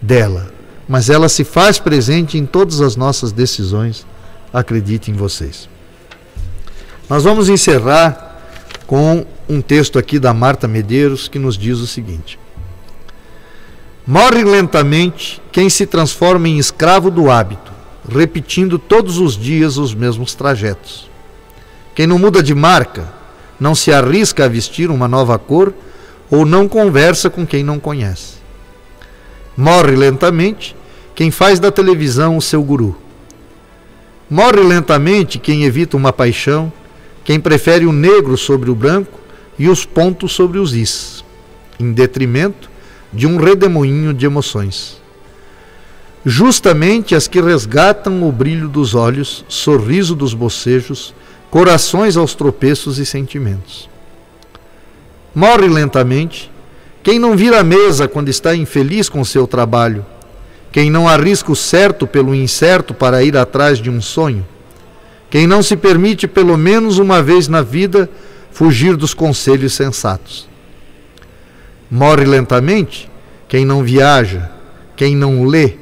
dela, mas ela se faz presente em todas as nossas decisões, acreditem vocês. Nós vamos encerrar com um texto aqui da Marta Medeiros que nos diz o seguinte: morre lentamente quem se transforma em escravo do hábito, repetindo todos os dias os mesmos trajetos. Quem não muda de marca, não se arrisca a vestir uma nova cor ou não conversa com quem não conhece. Morre lentamente quem faz da televisão o seu guru. Morre lentamente quem evita uma paixão, quem prefere o negro sobre o branco e os pontos sobre os is, em detrimento de um redemoinho de emoções. Justamente as que resgatam o brilho dos olhos, sorriso dos bocejos, corações aos tropeços e sentimentos. Morre lentamente quem não vira a mesa quando está infeliz com seu trabalho, quem não arrisca o certo pelo incerto para ir atrás de um sonho, quem não se permite pelo menos uma vez na vida fugir dos conselhos sensatos. Morre lentamente quem não viaja, quem não lê,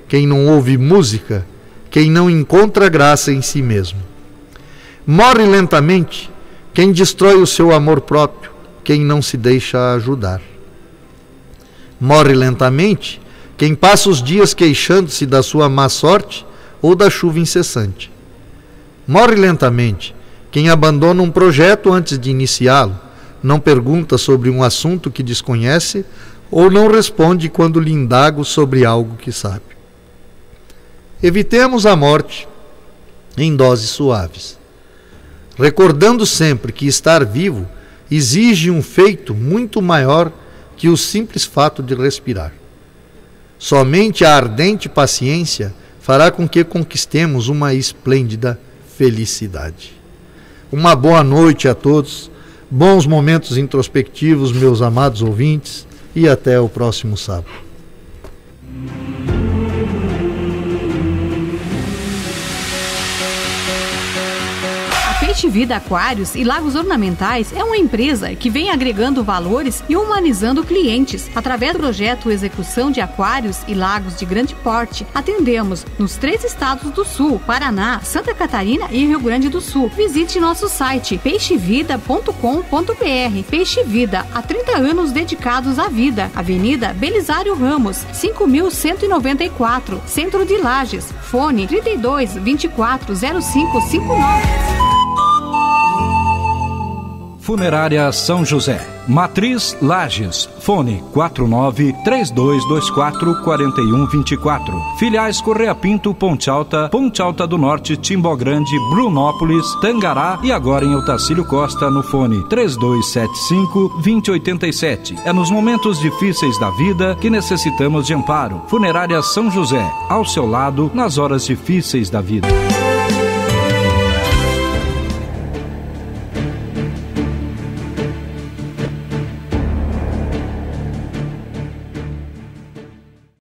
quem não ouve música, quem não encontra graça em si mesmo. Morre lentamente quem destrói o seu amor próprio, quem não se deixa ajudar. Morre lentamente quem passa os dias queixando-se da sua má sorte ou da chuva incessante. Morre lentamente quem abandona um projeto antes de iniciá-lo, não pergunta sobre um assunto que desconhece ou não responde quando lhe indago sobre algo que sabe. Evitemos a morte em doses suaves, recordando sempre que estar vivo exige um feito muito maior que o simples fato de respirar. Somente a ardente paciência fará com que conquistemos uma esplêndida felicidade. Uma boa noite a todos, bons momentos introspectivos, meus amados ouvintes, e até o próximo sábado. Peixe Vida Aquários e Lagos Ornamentais é uma empresa que vem agregando valores e humanizando clientes. Através do projeto Execução de Aquários e Lagos de Grande Porte, atendemos nos 3 estados do Sul, Paraná, Santa Catarina e Rio Grande do Sul. Visite nosso site peixevida.com.br. Peixe Vida, há 30 anos dedicados à vida. Avenida Belisário Ramos, 5194, Centro de Lages. Fone 32 24 0559. Funerária São José, Matriz Lages, fone 49-3224-4124. Filiais Correia Pinto, Ponte Alta do Norte, Timbó Grande, Brunópolis, Tangará e agora em Otacílio Costa no fone 3275-2087. É nos momentos difíceis da vida que necessitamos de amparo. Funerária São José, ao seu lado nas horas difíceis da vida.